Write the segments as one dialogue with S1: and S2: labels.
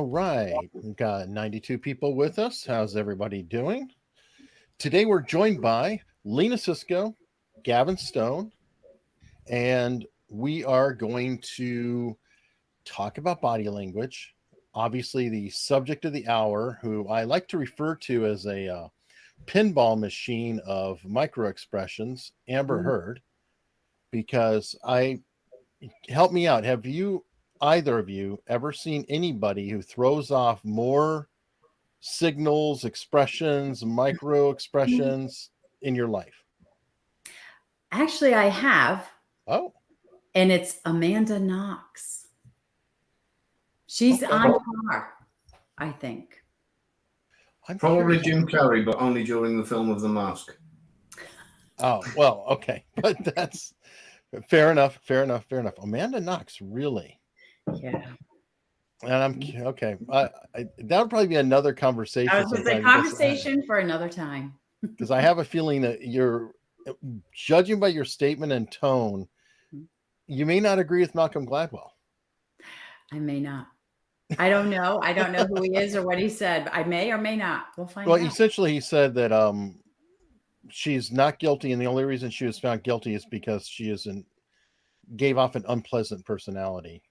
S1: All right, we've got 92 people with us. How's everybody doing? Today we're joined by Lena Cisco, Gavin Stone, and we are going to talk about body language. Obviously, the subject of the hour, who I like to refer to as a pinball machine of micro expressions, Amber Heard, because help me out. Have you, either of you, ever seen anybody who throws off more signals, expressions, micro expressions in your life?
S2: Actually, I have.
S1: Oh.
S2: And it's Amanda Knox. She's on par, I think.
S3: Probably Jim Carrey, but only during the film of The Mask.
S1: Oh, well, okay. But that's fair enough. Amanda Knox, really?
S2: Yeah.
S1: And I'm okay. That would probably be another conversation.
S2: It was a conversation for another time.
S1: Because I have a feeling that you're judging by your statement and tone, you may not agree with Malcolm Gladwell.
S2: I may not. I don't know. I don't know who he is or what he said. I may or may not. We'll find out.
S1: Well, essentially, he said that she's not guilty, and the only reason she was found guilty is because she gave off an unpleasant personality.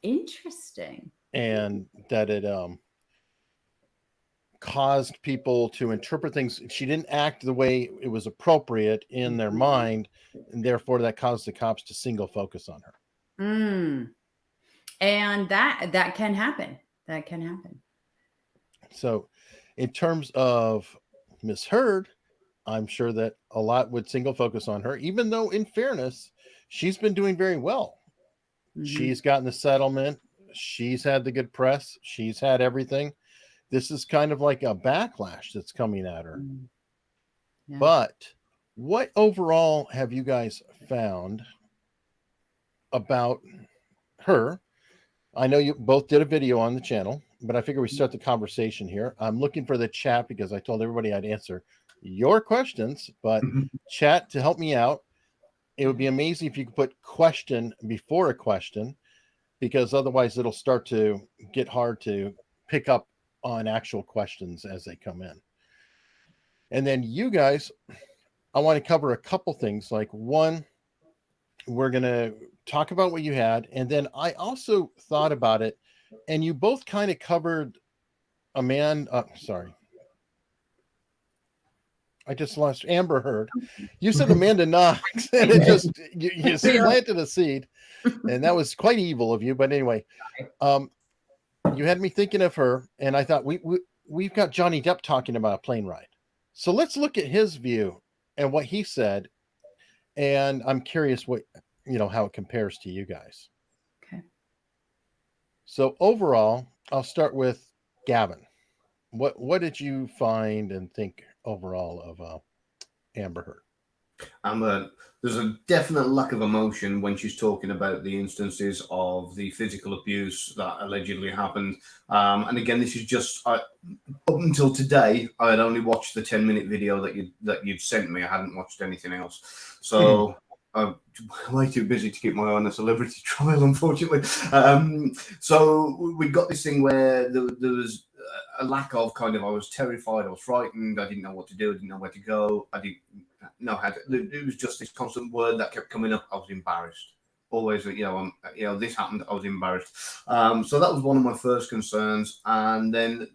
S2: Interesting.
S1: And that it caused people to interpret things. She didn't act the way it was appropriate in their mind, and therefore that caused the cops to single focus on her.
S2: And that can happen. That can happen.
S1: So in terms of Miss Heard, I'm sure that a lot would single focus on her, even though in fairness, she's been doing very well. She's gotten the settlement. She's had the good press. She's had everything. This is kind of like a backlash that's coming at her. Yeah. But what overall have you guys found about her? I know you both did a video on the channel, but I figure we start the conversation here. I'm looking for the chat because I told everybody I'd answer your questions, but chat to help me out. It would be amazing if you could put question before a question, because otherwise it'll start to get hard to pick up on actual questions as they come in. And then you guys, I want to cover a couple things. Like one, we're going to talk about what you had. And then I also thought about it, and you both kind of covered sorry. I just lost Amber Heard. You said Amanda Knox, and it just, you planted a seed, and that was quite evil of you. But anyway, you had me thinking of her, and I thought we've got Johnny Depp talking about a plane ride. So let's look at his view and what he said. And I'm curious how it compares to you guys.
S2: Okay.
S1: So overall, I'll start with Gavin. What did you find and think overall of Amber Heard?
S3: There's a definite lack of emotion when she's talking about the instances of the physical abuse that allegedly happened. And again, this is just up until today, I had only watched the 10-minute video that you'd sent me. I hadn't watched anything else. So I'm way too busy to keep my eye on a celebrity trial, unfortunately. So we got this thing where there was a lack of I was terrified, I was frightened, I didn't know what to do, I didn't know where to go, I didn't know how to. It was just this constant word that kept coming up. I was embarrassed. Always, this happened, I was embarrassed. So that was one of my first concerns. And then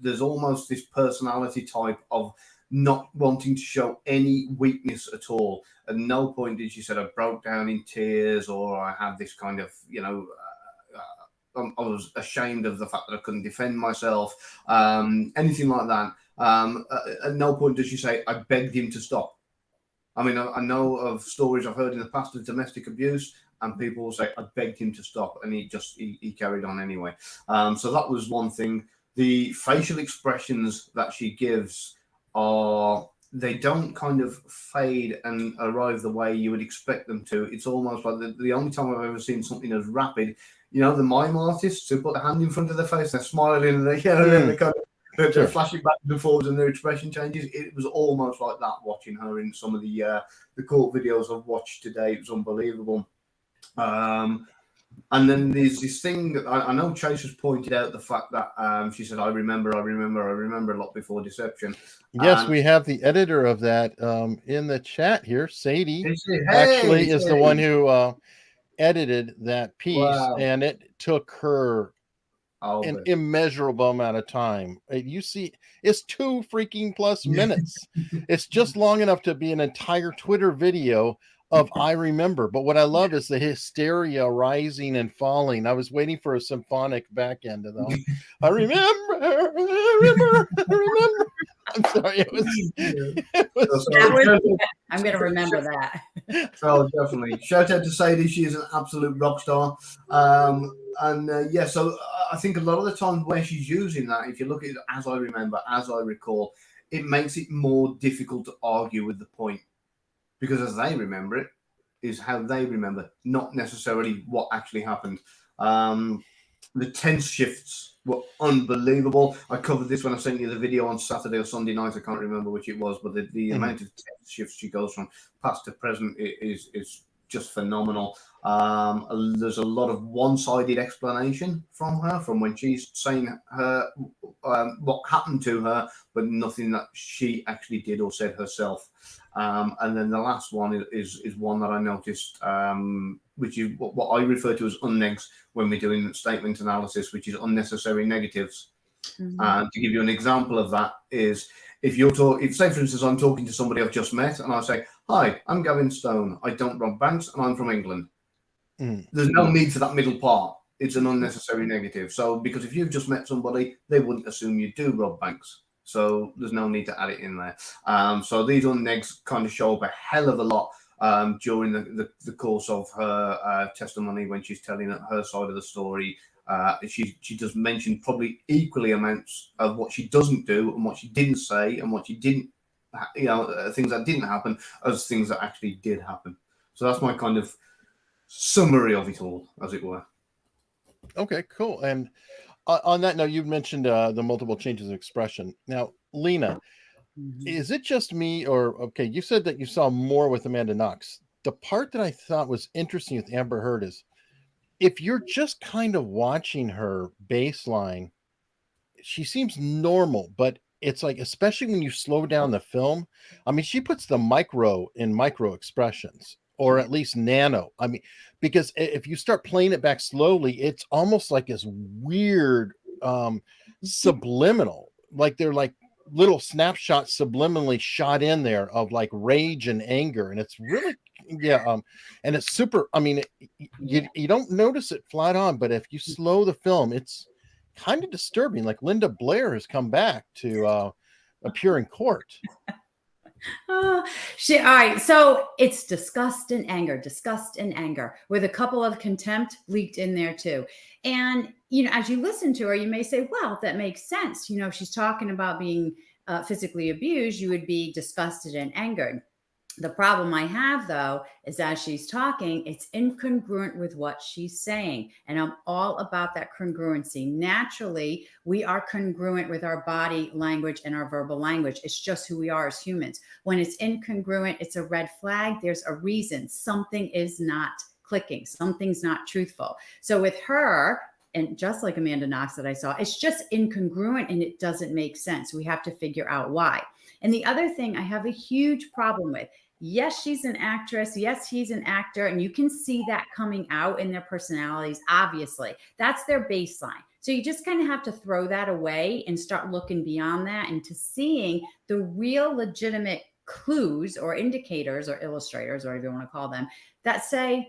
S3: there's almost this personality type of not wanting to show any weakness at all. At no point did she say I broke down in tears or I had this kind of, I was ashamed of the fact that I couldn't defend myself, anything like that. At no point does she say, I begged him to stop. I mean, I know of stories I've heard in the past of domestic abuse, and people will say, I begged him to stop, and he carried on anyway. So that was one thing. The facial expressions that she gives they don't kind of fade and arrive the way you would expect them to. It's almost like the only time I've ever seen something as rapid, the mime artists who put the hand in front of their face, they're smiling and they're flashing back and forwards and their expression changes. It was almost like that watching her in some of the court videos I've watched today. It was unbelievable. And then there's this thing that I know Chase has pointed out the fact that she said, I remember a lot before Deception.
S1: Yes,
S3: And
S1: we have the editor of that in the chat here. Sadie
S3: they say,
S1: actually
S3: hey,
S1: is the one who edited that piece,
S3: wow.
S1: and it took her
S3: Oh,
S1: an
S3: but
S1: immeasurable amount of time. You see, it's 2 freaking plus minutes. It's just long enough to be an entire Twitter video of I remember. But what I love is the hysteria rising and falling. I was waiting for a symphonic back end of the I remember. I'm sorry, it was
S2: I'm going to remember that.
S3: Oh, definitely. Shout out to Sadie. She is an absolute rock star. Yeah, so I think a lot of the time where she's using that, if you look at it as I remember, as I recall, it makes it more difficult to argue with the point. Because as they remember it, is how they remember, not necessarily what actually happened. The tense shifts were unbelievable. I covered this when I sent you the video on Saturday or Sunday night. I can't remember which it was, but the amount of tense shifts she goes from past to present is just phenomenal. There's a lot of one-sided explanation from her, from when she's saying her what happened to her, but nothing that she actually did or said herself. And then the last one is one that I noticed, which is what I refer to as unnegs when we're doing statement analysis, which is unnecessary negatives. And to give you an example of that is if say for instance I'm talking to somebody I've just met and I say, hi, I'm Gavin Stone, I don't rob banks and I'm from England. There's no need for that middle part. It's an unnecessary negative. So because if you've just met somebody, they wouldn't assume you do rob banks. So there's no need to add it in there. So these unnegs kind of show up a hell of a lot during the course of her testimony when she's telling her side of the story. She does mention probably equally amounts of what she doesn't do and what she didn't say and what she didn't, things that didn't happen as things that actually did happen. So that's my kind of summary of it all, as it were.
S1: Okay, cool. And on that note, you've mentioned the multiple changes of expression. Now, Lena, is it just me, or okay? You said that you saw more with Amanda Knox. The part that I thought was interesting with Amber Heard is if you're just kind of watching her baseline, she seems normal, but it's like, especially when you slow down the film, I mean, she puts the micro in micro expressions, or at least nano. I mean, because if you start playing it back slowly, it's almost like this weird subliminal, like they're like little snapshots subliminally shot in there of like rage and anger, and it's really and it's super. I mean, you don't notice it flat on, but if you slow the film, it's kind of disturbing. Like Linda Blair has come back to appear in court.
S2: All right. So it's disgust and anger, with a couple of contempt leaked in there too. And, as you listen to her, you may say, well, that makes sense. She's talking about being physically abused. You would be disgusted and angered. The problem I have, though, is as she's talking, it's incongruent with what she's saying. And I'm all about that congruency. Naturally, we are congruent with our body language and our verbal language. It's just who we are as humans. When it's incongruent, it's a red flag. There's a reason. Something is not clicking. Something's not truthful. So with her, and just like Amanda Knox that I saw, it's just incongruent and it doesn't make sense. We have to figure out why. And the other thing I have a huge problem with, yes, she's an actress. Yes, he's an actor. And you can see that coming out in their personalities, obviously. That's their baseline. So you just kind of have to throw that away and start looking beyond that into seeing the real legitimate clues or indicators or illustrators, or whatever you want to call them, that say,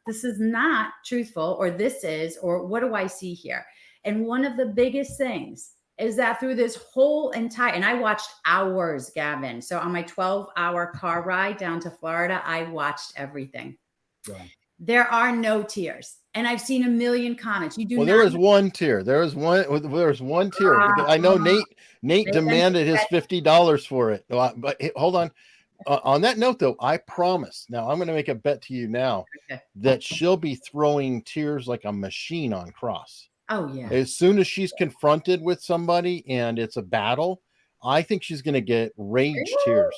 S2: this is not truthful, or this is, or what do I see here? And one of the biggest things is that through this whole entire, and I watched hours, Gavin. So on my 12-hour car ride down to Florida, I watched everything. Wow. There are no tears. And I've seen a million comments. You do
S1: well,
S2: not.
S1: There was one tear. There was one tear. I know Nate demanded his $50 for it. But hold on that note, though, I promise. Now I'm going to make a bet to you now that she'll be throwing tears like a machine on Cross.
S2: Oh, yeah.
S1: As soon as she's confronted with somebody and it's a battle, I think she's going to get rage tears.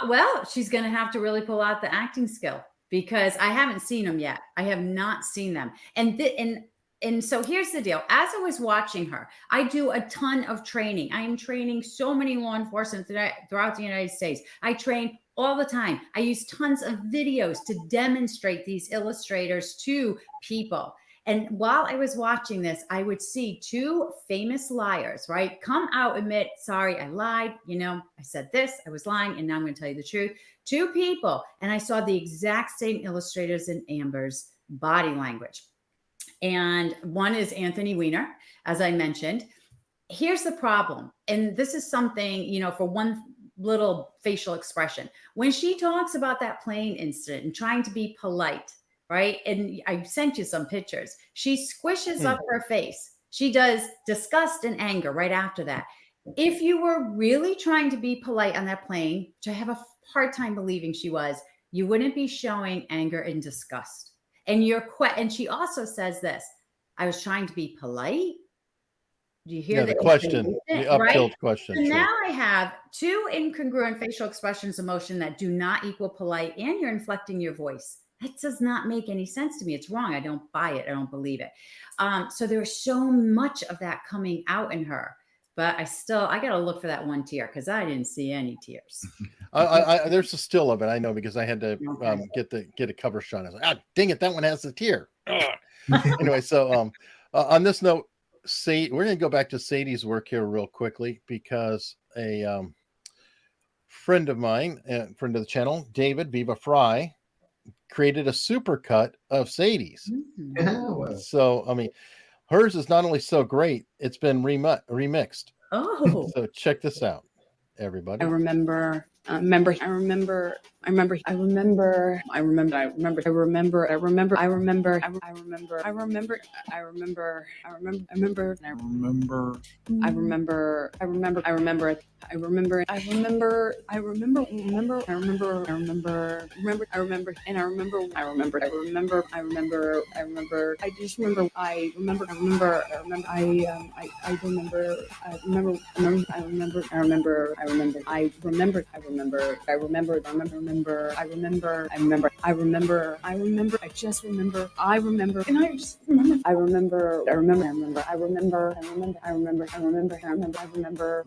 S2: Well, she's going to have to really pull out the acting skill. because I haven't seen them yet. I have not seen them. And so here's the deal. As I was watching her, I do a ton of training. I am training so many law enforcement throughout the United States. I train all the time. I use tons of videos to demonstrate these illustrators to people. And while I was watching this, I would see two famous liars, right? Come out, admit, sorry, I lied. I said this, I was lying, and now I'm going to tell you the truth. Two people. And I saw the exact same illustrators in Amber's body language. And one is Anthony Weiner, as I mentioned. Here's the problem. And this is something, for one little facial expression. When she talks about that plane incident and trying to be polite, right? And I sent you some pictures. She squishes up her face. She does disgust and anger right after that. If you were really trying to be polite on that plane, which I have a hard time believing she was, you wouldn't be showing anger and disgust. And she also says this, I was trying to be polite. Do you hear
S1: the question, the up-tilt question?
S2: So now I have two incongruent facial expressions of emotion that do not equal polite, and you're inflecting your voice. That does not make any sense to me. It's wrong. I don't buy it. I don't believe it. So there's so much of that coming out in her. But I got to look for that one tear because I didn't see any tears.
S1: There's a still of it. I know because I had to get a cover shot. I was like, dang it, that one has a tear. Anyway, so on this note, we're going to go back to Sadie's work here real quickly because a friend of mine, friend of the channel, David Viva Fry, created a supercut of Sadie's.
S2: Mm-hmm.
S1: So, hers is not only so great, it's been remixed.
S2: Oh.
S1: So check this out, everybody.
S4: I remember I remember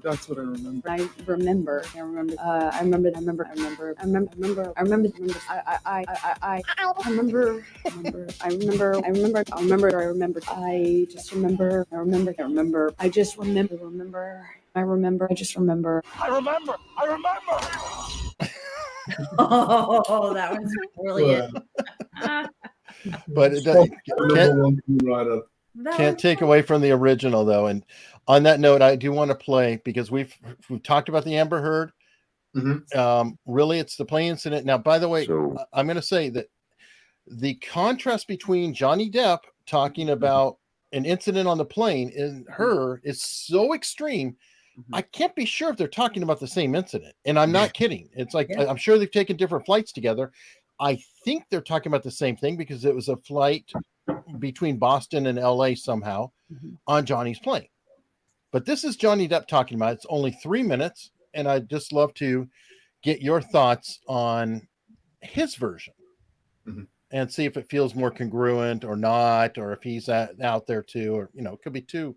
S5: That's what I remember.
S2: Oh, that was brilliant.
S1: But it can't take away from the original, though. And on that note, I do want to play because we've talked about the Amber Heard.
S3: Mm-hmm.
S1: Really, it's the plane incident. Now, by the way, I'm going to say that the contrast between Johnny Depp talking about an incident on the plane and her is so extreme. I can't be sure if they're talking about the same incident. And I'm not kidding. It's like, I'm sure they've taken different flights together. I think they're talking about the same thing because it was a flight between Boston and LA somehow on Johnny's plane. But this is Johnny Depp talking about it. It's only 3 minutes. And I'd just love to get your thoughts on his version and see if it feels more congruent or not, or if he's out there too, or, it could be two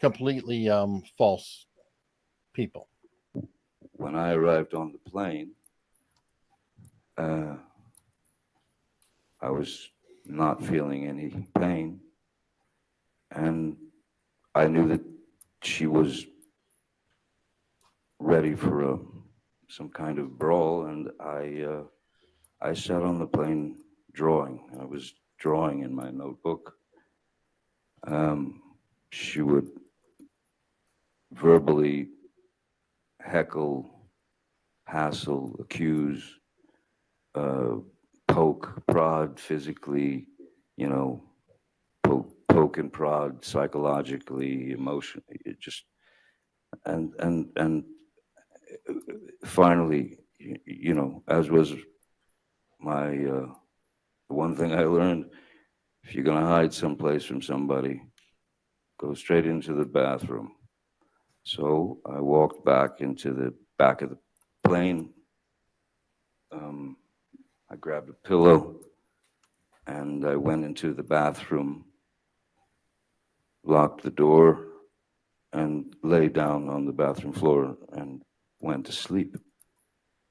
S1: completely false people.
S6: When I arrived on the plane, I was not feeling any pain, and I knew that she was ready for some kind of brawl, and I sat on the plane drawing. I was drawing in my notebook. She would verbally heckle, hassle, accuse, poke, prod physically, poke and prod psychologically, emotionally. It just and finally, as was my one thing I learned, if you're gonna hide someplace from somebody, go straight into the bathroom. So I walked back into the back of the plane, I grabbed a pillow and I went into the bathroom, locked the door, and lay down on the bathroom floor and went to sleep.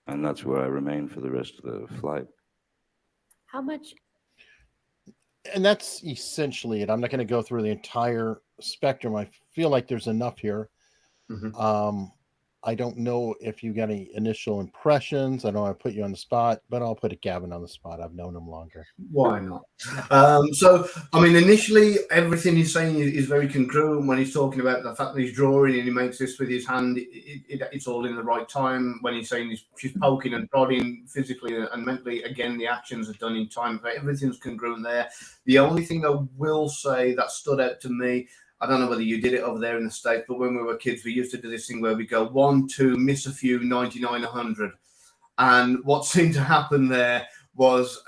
S6: And that's where I remained for the rest of the flight.
S4: How much?
S1: And that's essentially it. I'm not going to go through the entire spectrum. I feel like there's enough here.
S3: Mhm.
S1: I don't know if you got any initial impressions. I don't want to put you on the spot, but I'll put Gavin on the spot. I've known him longer.
S3: Why not? So, I mean, initially, everything he's saying is very congruent when he's talking about the fact that he's drawing and he makes this with his hand. It's all in the right time. When he's saying she's poking and prodding physically and mentally, again, the actions are done in time. Everything's congruent there. The only thing I will say that stood out to me, I don't know whether you did it over there in the States, but when we were kids, we used to do this thing where we go 1, 2, miss a few, 99, 100. And what seemed to happen there was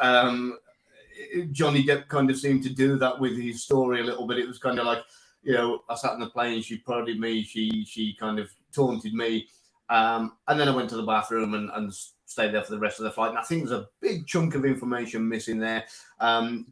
S3: Johnny Depp kind of seemed to do that with his story a little bit. It was kind of like, I sat in the plane, she prodded me, she kind of taunted me. And then I went to the bathroom and stayed there for the rest of the flight. And I think there's a big chunk of information missing there.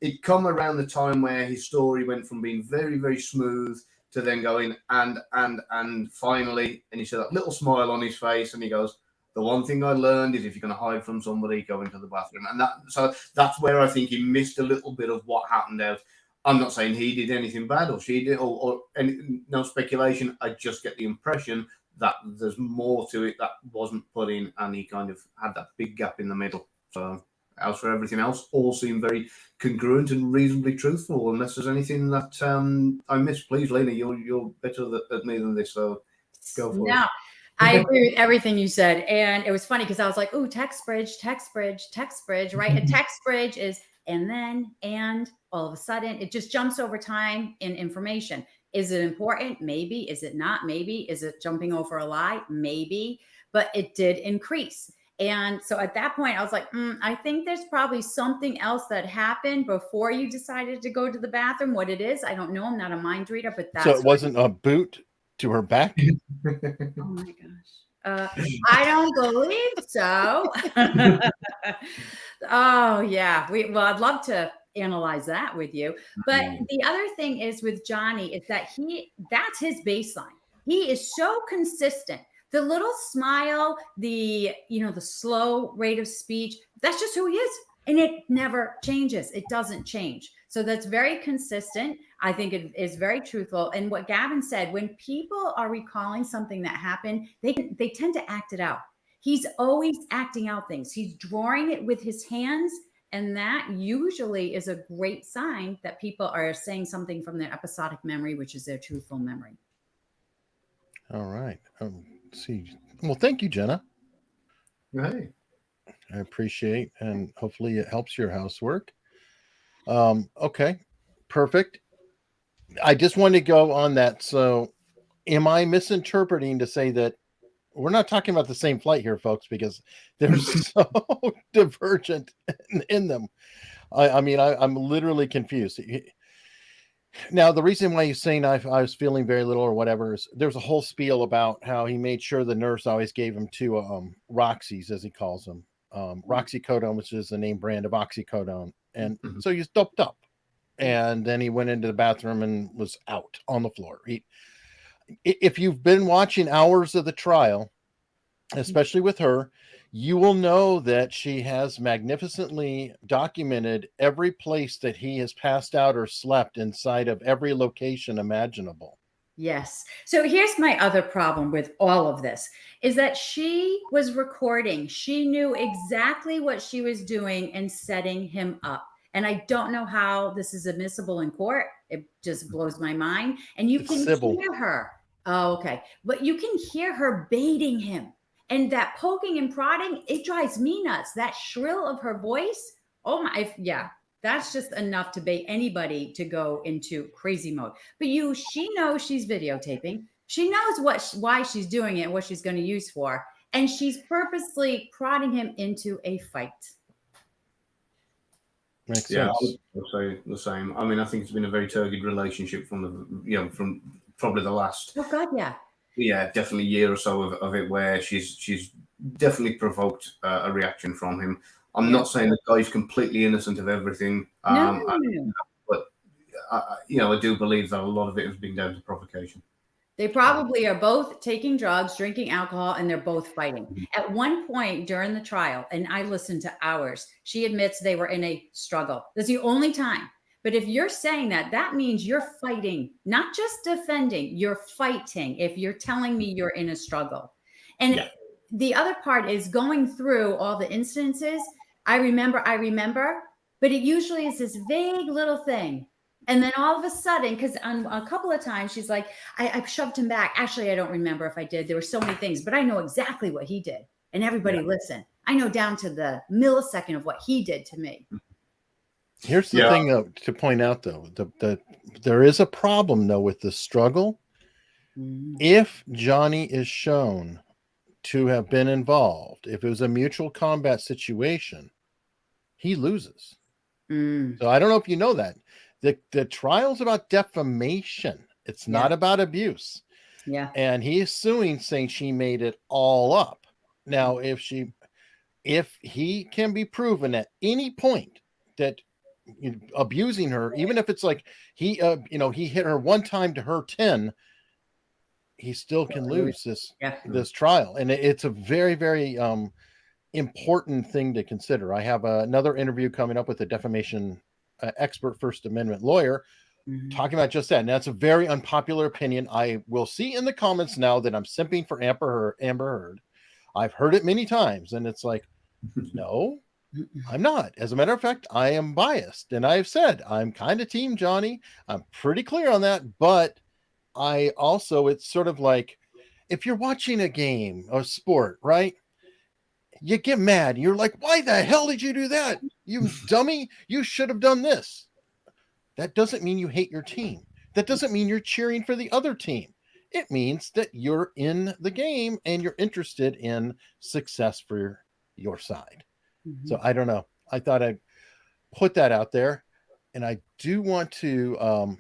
S3: It come around the time where his story went from being very, very smooth to then going and finally, and he said that little smile on his face and he goes, the one thing I learned is if you're going to hide from somebody, go into the bathroom. And so that's where I think he missed a little bit of what happened out. I'm not saying he did anything bad or she did, or any, no speculation. I just get the impression that there's more to it that wasn't put in, and he kind of had that big gap in the middle. So as for everything else, all seem very congruent and reasonably truthful. Unless there's anything that I missed, please, Lena, you're better at me than this, so go for it.
S2: I agree with everything you said. And it was funny because I was like, ooh, text bridge, right? A text bridge is and then, and all of a sudden it just jumps over time in information. Is it important? Maybe. Is it not? Maybe. Is it jumping over a lie? Maybe. But it did increase. And so at that point, I was like, I think there's probably something else that happened before you decided to go to the bathroom. What it is, I don't know. I'm not a mind reader, but that's
S1: so it wasn't a boot to her back.
S2: Oh my gosh. I don't believe so. Oh yeah. Well, I'd love to analyze that with you. But the other thing is with Johnny is that that's his baseline. He is so consistent. The little smile, the slow rate of speech, that's just who he is. And it never changes. It doesn't change. So that's very consistent. I think it is very truthful. And what Gavin said, when people are recalling something that happened, they tend to act it out. He's always acting out things. He's drawing it with his hands. And that usually is a great sign that people are saying something from their episodic memory, which is their truthful memory.
S1: All right. See. Well, thank you, Jenna.
S3: Hey.
S1: I appreciate, and hopefully it helps your housework. Okay, perfect. I just wanted to go on that. So am I misinterpreting to say that we're not talking about the same flight here, folks, because they're so divergent in them. I mean, I'm literally confused. Now, the reason why he's saying I was feeling very little or whatever is there's a whole spiel about how he made sure the nurse always gave him 2 Roxy's, as he calls them. Roxycodone, which is the name brand of oxycodone. And so he's doped up. And then he went into the bathroom and was out on the floor. If you've been watching hours of the trial, especially with her, you will know that she has magnificently documented every place that he has passed out or slept inside of every location imaginable.
S2: Yes. So here's my other problem with all of this is that she was recording. She knew exactly what she was doing and setting him up. And I don't know how this is admissible in court. It just blows my mind. And you can hear her. Oh, okay. But you can hear her baiting him. And that poking and prodding, it drives me nuts. That shrill of her voice. Oh my, yeah. That's just enough to bait anybody to go into crazy mode. But she knows she's videotaping. She knows why she's doing it and what she's going to use for. And she's purposely prodding him into a fight.
S1: Makes
S3: Yeah,
S1: sense.
S3: I would say the same. I mean, I think it's been a very turgid relationship from probably the last.
S2: Oh God, yeah.
S3: Yeah, definitely a year or so of it where she's definitely provoked a reaction from him. I'm not saying the guy's completely innocent of everything.
S2: No, no, no.
S3: But I do believe that a lot of it has been down to provocation.
S2: They probably are both taking drugs, drinking alcohol, and they're both fighting. At one point during the trial, and I listened to hours, she admits they were in a struggle. That's the only time. But if you're saying that, that means you're fighting, not just defending, you're fighting if you're telling me you're in a struggle. And the other part is going through all the instances. I remember, but it usually is this vague little thing. And then all of a sudden, because on a couple of times she's like, I shoved him back. Actually, I don't remember if I did. There were so many things, but I know exactly what he did. And everybody listen. I know down to the millisecond of what he did to me.
S1: Here's the thing, though, to point out, though, there is a problem, though, with the struggle. If Johnny is shown to have been involved, if it was a mutual combat situation, he loses. So I don't know if you know that. The trial's about defamation. It's not about abuse.
S2: Yeah.
S1: And he is suing, saying she made it all up. Now, if he can be proven at any point that abusing her, even if it's like he hit her one time to her 10, he still can lose this trial. And it's a very, very important thing to consider. I have another interview coming up with a defamation expert First Amendment lawyer talking about just that. And that's a very unpopular opinion. I will see in the comments now that I'm simping for Amber Heard. I've heard it many times, and it's like, no, I'm not. As a matter of fact, I am biased, and I've said I'm kind of team Johnny. I'm pretty clear on that, but I also, it's sort of like if you're watching a game or sport, right? You get mad. You're like, why the hell did you do that? You dummy. You should have done this. That doesn't mean you hate your team. That doesn't mean you're cheering for the other team. It means that you're in the game and you're interested in success for your side. So I don't know. I thought I'd put that out there. And I do want to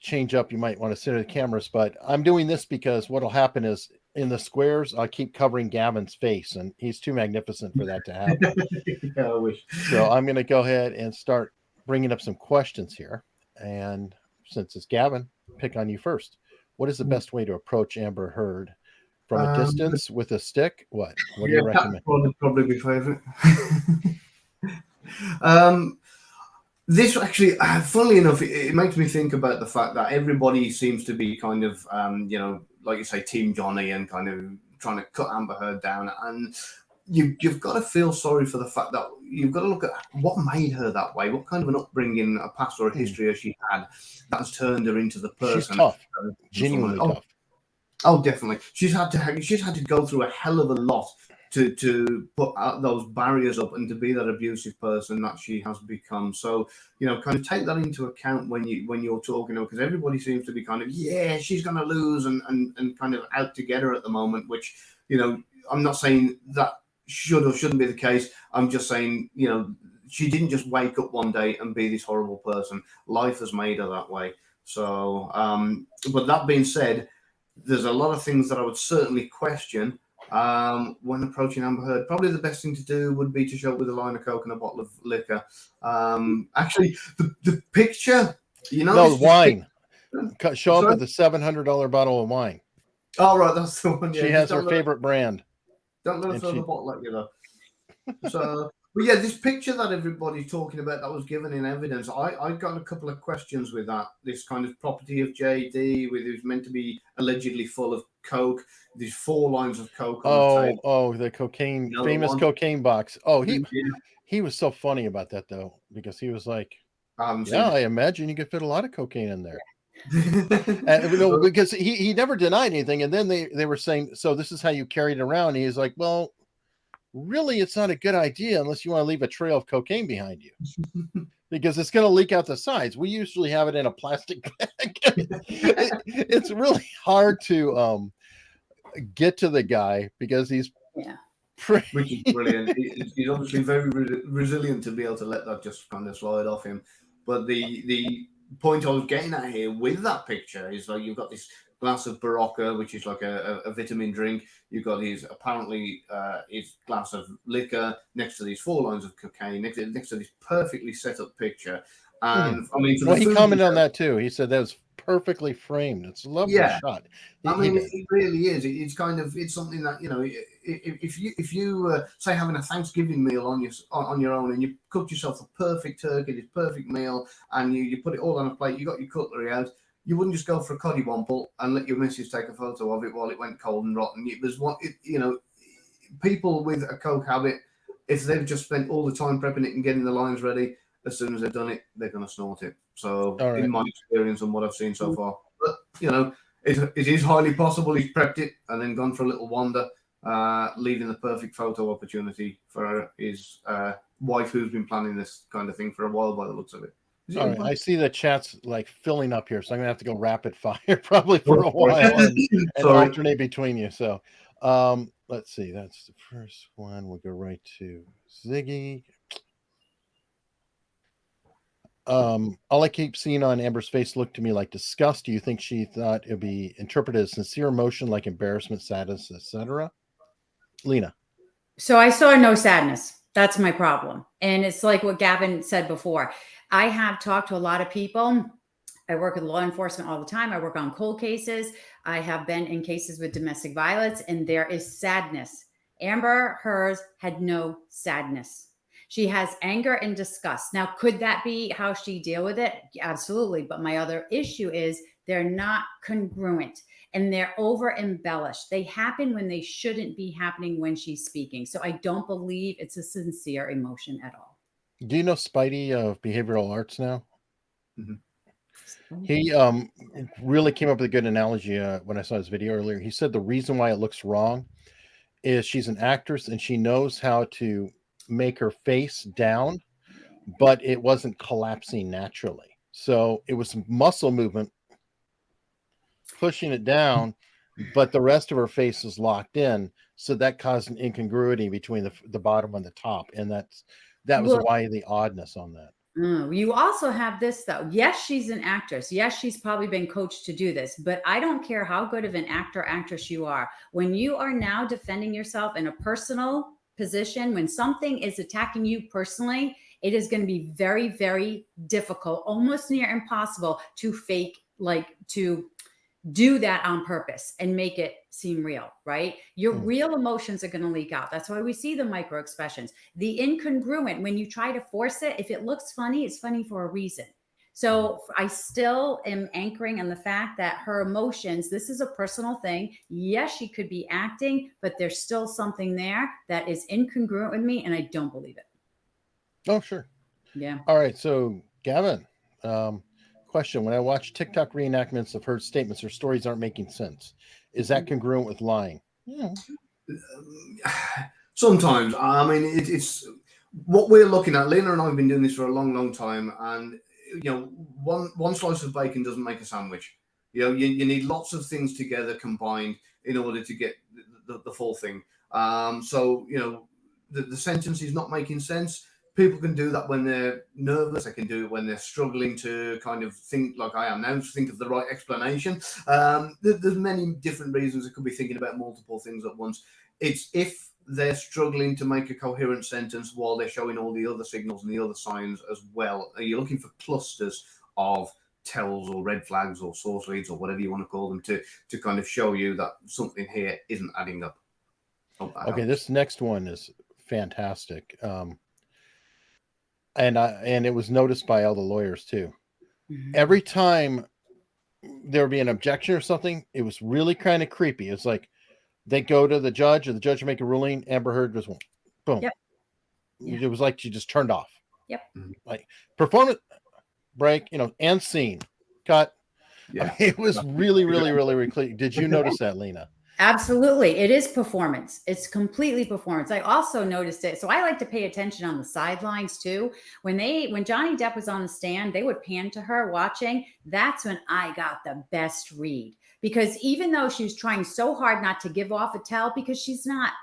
S1: change up. You might want to sit at the cameras, but I'm doing this because what'll happen is in the squares, I keep covering Gavin's face, and he's too magnificent for that to happen.
S3: I wish.
S1: So I'm going to go ahead and start bringing up some questions here. And since it's Gavin, pick on you first. What is the best way to approach Amber Heard? From a distance with a stick? What do you recommend?
S3: Probably be favorite. This actually, funnily enough, it makes me think about the fact that everybody seems to be kind of, like you say, Team Johnny and kind of trying to cut Amber Heard down. And you've got to feel sorry for the fact that you've got to look at what made her that way, what kind of an upbringing, a past or a history as she had that has turned her into the person.
S1: She's tough, genuinely tough.
S3: Oh, definitely. She's had to go through a hell of a lot to put out those barriers up and to be that abusive person that she has become. So, kind of take that into account when you're talking to her, because everybody seems to be kind of, she's going to lose and kind of out to get her at the moment, which, I'm not saying that should or shouldn't be the case. I'm just saying, she didn't just wake up one day and be this horrible person. Life has made her that way. So, but that being said, there's a lot of things that I would certainly question when approaching Amber Heard. Probably the best thing to do would be to show up with a line of Coke and a bottle of liquor. Actually, the picture,
S1: no, wine. Show up with a $700 bottle of wine.
S3: Oh, right, that's the one. Yeah,
S1: she has her favorite brand.
S3: Don't let her throw the bottle at you, though. So, but yeah, this picture that everybody's talking about that was given in evidence, I got a couple of questions with that. This kind of property of JD, with who's meant to be allegedly full of coke. These 4 lines of coke. On
S1: the cocaine, famous cocaine box. Oh, he was so funny about that though, because he was like, I imagine you could fit a lot of cocaine in there. And, because he never denied anything, and then they were saying, so this is how you carry it around. And he's like, well, really, it's not a good idea unless you want to leave a trail of cocaine behind you, because it's going to leak out the sides. We usually have it in a plastic bag. It's really hard to get to the guy because he's
S3: which is brilliant. He's obviously very resilient to be able to let that just kind of slide off him. But the point I was getting at here with that picture is like you've got this glass of Barocca, which is like a vitamin drink. You've got his his glass of liquor next to these 4 lines of cocaine, next to this perfectly set up picture. And I mean, for
S1: Well,
S3: the
S1: he
S3: food
S1: commented
S3: he
S1: on that too. He said that was perfectly framed. It's a lovely
S3: Yeah.
S1: shot.
S3: I
S1: He
S3: mean,
S1: did.
S3: it really is. It's kind of something that if you say having a Thanksgiving meal on your own and you cooked yourself a perfect turkey, this perfect meal, and you put it all on a plate, you got your cutlery out, you wouldn't just go for a coddywomple and let your missus take a photo of it while it went cold and rotten. It was people with a coke habit, if they've just spent all the time prepping it and getting the lines ready, as soon as they've done it, they're going to snort it. So,
S1: All right.
S3: in my experience and what I've seen so far, but it is highly possible he's prepped it and then gone for a little wander, leaving the perfect photo opportunity for his wife, who's been planning this kind of thing for a while by the looks of it.
S1: All right, I see the chat's like filling up here, so I'm gonna have to go rapid fire probably for a while and
S3: Sorry.
S1: alternate between you. So, let's see. That's the first one. We'll go right to Ziggy. All I keep seeing on Amber's face looked to me like disgust. Do you think she thought it'd be interpreted as sincere emotion, like embarrassment, sadness, etc.? Lena.
S2: So I saw no sadness. That's my problem. And it's like what Gavin said before. I have talked to a lot of people. I work with law enforcement all the time. I work on cold cases. I have been in cases with domestic violence, and there is sadness. Amber Heard had no sadness. She has anger and disgust. Now, could that be how she deal with it? Absolutely. But my other issue is they're not congruent and they're over embellished. They happen when they shouldn't be happening when she's speaking. So I don't believe it's a sincere emotion at all.
S1: Do you know Spidey of behavioral arts now?
S3: Mm-hmm.
S1: He really came up with a good analogy when I saw his video earlier. He said the reason why it looks wrong is she's an actress and she knows how to make her face down, but it wasn't collapsing naturally. So it was muscle movement pushing it down, but the rest of her face is locked in. So that caused an incongruity between the bottom and the top. And that was why the oddness on that.
S2: You also have this, though. Yes, she's an actress. Yes, she's probably been coached to do this, but I don't care how good of an actor, actress you are. When you are now defending yourself in a personal position, when something is attacking you personally, it is going to be very, very difficult, almost near impossible to fake, to do that on purpose and make it seem real, right? Your real emotions are going to leak out. That's why we see the micro expressions. The incongruent, when you try to force it, if it looks funny, it's funny for a reason. So I still am anchoring on the fact that her emotions, this is a personal thing. Yes, she could be acting, but there's still something there that is incongruent with me, and I don't believe it.
S1: Oh, sure.
S2: Yeah.
S1: All right. So, Gavin, question. When I watch TikTok reenactments of her statements, her stories aren't making sense. Is that congruent with lying? Yeah.
S3: Sometimes. I mean, it's what we're looking at. Lena and I have been doing this for a long, long time. And, one slice of bacon doesn't make a sandwich. You need lots of things together combined in order to get the full thing. So, the sentence is not making sense. People can do that when they're nervous. They can do it when they're struggling to kind of think like I am now, to think of the right explanation. There's many different reasons. They could be thinking about multiple things at once. It's if they're struggling to make a coherent sentence while they're showing all the other signals and the other signs as well. You're looking for clusters of tells or red flags or source leads or whatever you want to call them to kind of show you that something here isn't adding up.
S1: Okay, this next one is fantastic. And it was noticed by all the lawyers too. Mm-hmm. Every time there would be an objection or something, it was really kind of creepy. It's like they go to the judge, or the judge would make a ruling. Amber Heard just went, boom.
S2: Yep. Yeah.
S1: It was like she just turned off.
S2: Yep.
S1: Like performance break, and scene cut.
S3: Yeah.
S1: I mean, it was really, really, really, really clear. Did you notice that, Lena?
S2: Absolutely. It is performance. It's completely performance. I also noticed it. So I like to pay attention on the sidelines too. When Johnny Depp was on the stand, they would pan to her watching. That's when I got the best read, because even though she was trying so hard not to give off a tell, because she's not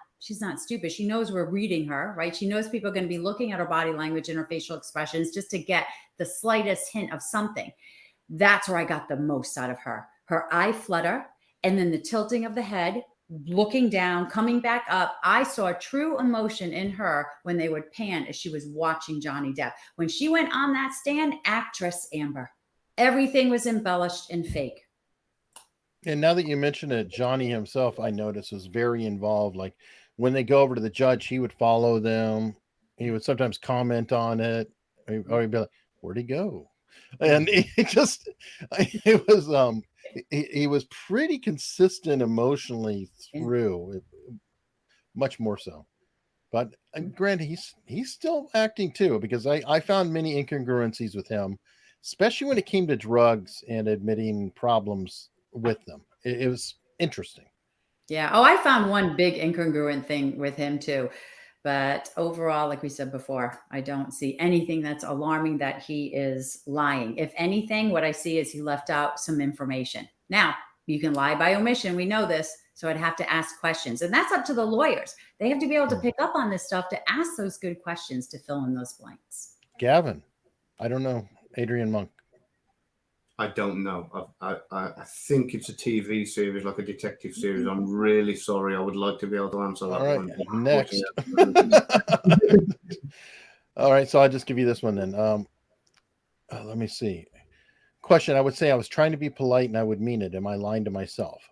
S2: stupid. She knows we're reading her, right? She knows people are going to be looking at her body language and her facial expressions just to get the slightest hint of something. That's where I got the most out of her. her eye flutter, and then the tilting of the head, looking down, coming back up. I saw true emotion in her when they would pan as she was watching Johnny Depp. When she went on that stand, actress Amber, everything was embellished and fake.
S1: And now that you mention it, Johnny himself, I noticed, was very involved. Like when they go over to the judge, he would follow them. He would sometimes comment on it, or he'd be like, "Where'd he go?" And it was he was pretty consistent emotionally through, much more so. But granted, he's still acting too, because I found many incongruencies with him, especially when it came to drugs and admitting problems with them. It was interesting.
S2: Yeah. Oh, I found one big incongruent thing with him too. But overall, like we said before, I don't see anything that's alarming that he is lying. If anything, what I see is he left out some information. Now, you can lie by omission. We know this. So I'd have to ask questions. And that's up to the lawyers. They have to be able to pick up on this stuff to ask those good questions to fill in those blanks.
S1: Gavin, I don't know. Adrian Monk.
S3: I don't know. I think it's a TV series, like a detective series. I'm really sorry. I would like to be able to answer that
S1: All right,
S3: one.
S1: next. All right, so I'll just give you this one then. Let me see. Question: I would say I was trying to be polite and I would mean it. Am I lying to myself?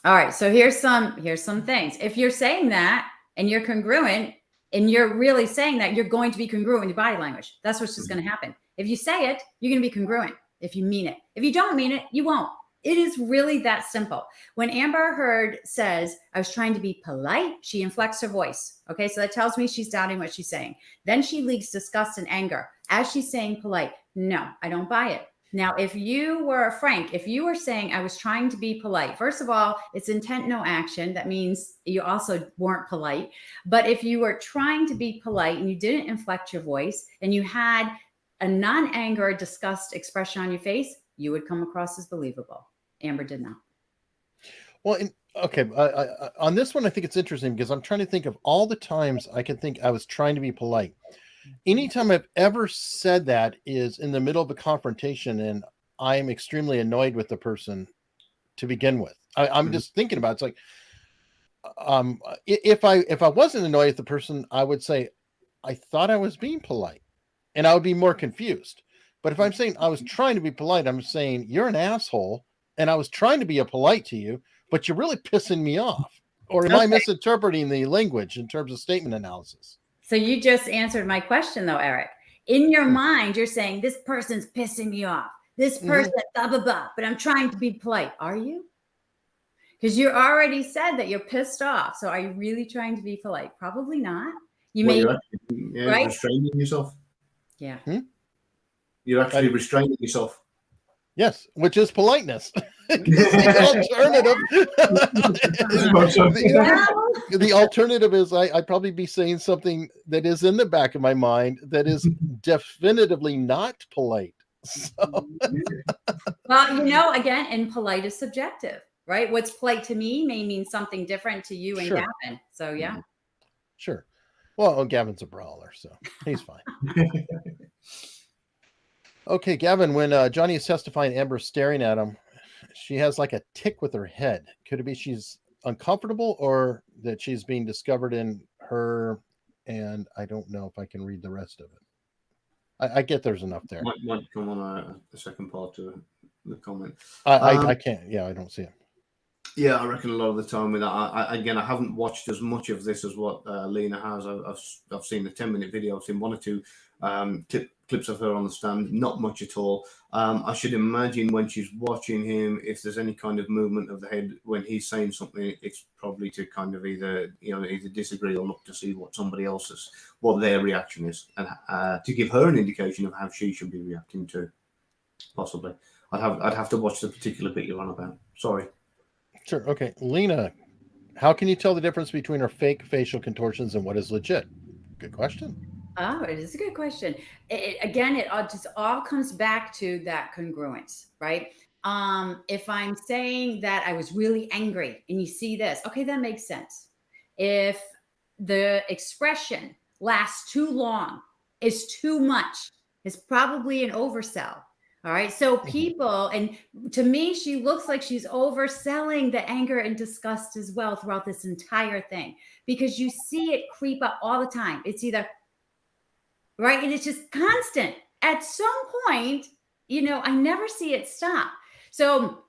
S2: All right, so here's some things. If you're saying that and you're congruent and you're really saying that, you're going to be congruent with your body language. That's what's just going to happen. If you say it, you're going to be congruent. If you mean it. If you don't mean it, you won't. It is really that simple. When Amber Heard says, I was trying to be polite, she inflects her voice. Okay, so that tells me she's doubting what she's saying. Then she leaks disgust and anger as she's saying polite. No, I don't buy it. Now, if you were Frank, if you were saying I was trying to be polite, first of all, it's intent, no action. That means you also weren't polite. But if you were trying to be polite and you didn't inflect your voice and you had a non-anger, disgust expression on your face, you would come across as believable. Amber did not.
S1: Well, okay. On this one, I think it's interesting because I'm trying to think of all the times I can think I was trying to be polite. Anytime I've ever said that is in the middle of a confrontation and I'm extremely annoyed with the person to begin with. I'm just thinking about it. It's like, if I wasn't annoyed with the person, I would say, I thought I was being polite. And I would be more confused. But if I'm saying I was trying to be polite, I'm saying you're an asshole and I was trying to be polite to you, but you're really pissing me off. Or am I misinterpreting the language in terms of statement analysis?
S2: So you just answered my question though, Eric. In your mind, you're saying this person's pissing me off. This person, blah, blah, blah, but I'm trying to be polite. Are you? Because you already said that you're pissed off. So are you really trying to be polite? Probably not.
S3: You're
S2: right?
S3: restraining yourself.
S2: Yeah.
S3: You're actually restraining yourself.
S1: Yes, which is politeness. The alternative is I'd probably be saying something that is in the back of my mind that is definitively not polite. So.
S2: Well, again, and polite is subjective, right? What's polite to me may mean something different to you and
S1: Sure.
S2: Gavin. So yeah.
S1: Sure. Well, Gavin's a brawler, so he's fine. Okay, Gavin, when Johnny is testifying, Amber's staring at him. She has like a tick with her head. Could it be she's uncomfortable or that she's being discovered in her? And I don't know if I can read the rest of it. I get there's enough there.
S3: Might come on a second part to the comment.
S1: I can't. Yeah, I don't see it.
S3: Yeah, I reckon a lot of the time with that. I haven't watched as much of this as what Lena has. I've seen the 10-minute video. I've seen one or two clips of her on the stand. Not much at all. I should imagine when she's watching him, if there's any kind of movement of the head when he's saying something, it's probably to kind of either disagree or look to see what their reaction is, and to give her an indication of how she should be reacting to. Possibly, I'd have to watch the particular bit you're on about. Sorry.
S1: Sure. Okay. Lena, how can you tell the difference between her fake facial contortions and what is legit? Good question.
S2: Oh, it is a good question. It all comes back to that congruence, right? If I'm saying that I was really angry and you see this, okay, that makes sense. If the expression lasts too long, is too much, is probably an oversell. All right. So people, and to me, she looks like she's overselling the anger and disgust as well throughout this entire thing, because you see it creep up all the time. It's either right, and it's just constant. At some point, I never see it stop. So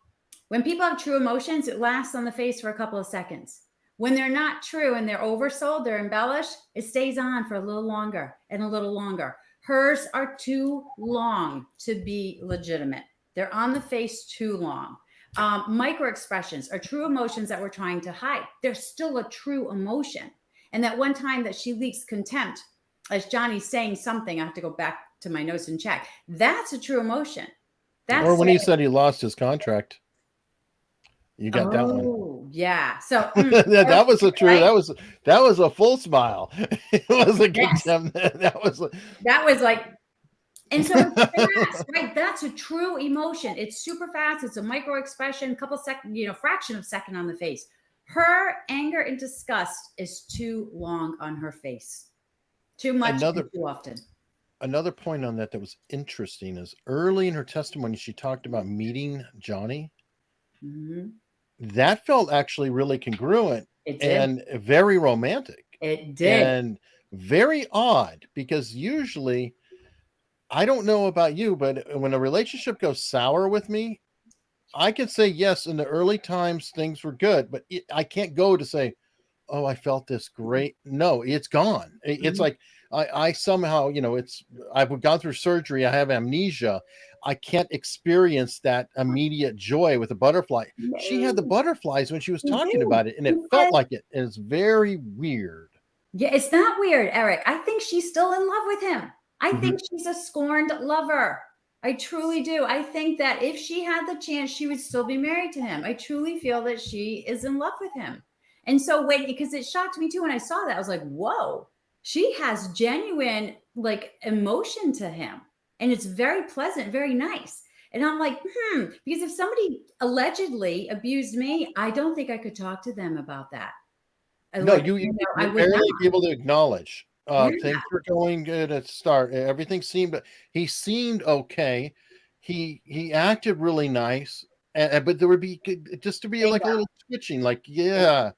S2: when people have true emotions, it lasts on the face for a couple of seconds. When they're not true and they're oversold, they're embellished, it stays on for a little longer and a little longer. Hers are too long to be legitimate. They're on the face too long. Micro expressions are true emotions that we're trying to hide. They're still a true emotion. And that one time that she leaks contempt, as Johnny's saying something, I have to go back to my notes and check. That's a true emotion. That's
S1: Or when he said he lost his contract. You got that one.
S2: Oh, yeah. So
S1: that was a true.
S2: right?
S1: That was a full smile. It was a
S2: Yes.
S1: contempt. That was
S2: like, and so it's fast, right? That's a true emotion. It's super fast. It's a micro expression, couple seconds, fraction of a second on the face. Her anger and disgust is too long on her face. Too much and too often.
S1: Another point on that was interesting is early in her testimony, she talked about meeting Johnny.
S2: Mm-hmm.
S1: That felt actually really congruent and very romantic.
S2: It did.
S1: And very odd, because usually, I don't know about you, but when a relationship goes sour with me, I can say yes, in the early times things were good, but I can't go to say, oh, I felt this great. No, it's gone. It's like I somehow, I've gone through surgery. I have amnesia. I can't experience that immediate joy with a butterfly.
S2: No.
S1: She had the butterflies when she was talking about it, and it felt like it. And it's very weird.
S2: Yeah, it's not weird, Eric. I think she's still in love with him. I think she's a scorned lover. I truly do. I think that if she had the chance, she would still be married to him. I truly feel that she is in love with him. And so because it shocked me too when I saw that, I was like, whoa, she has genuine emotion to him. And it's very pleasant, very nice. And I'm like, because if somebody allegedly abused me, I don't think I could talk to them about that.
S1: No, you
S2: I would
S1: barely
S2: not
S1: be able to acknowledge. Things were going good at start. Everything he seemed okay. He acted really nice. But there would be just to be like a little twitching, like, yeah.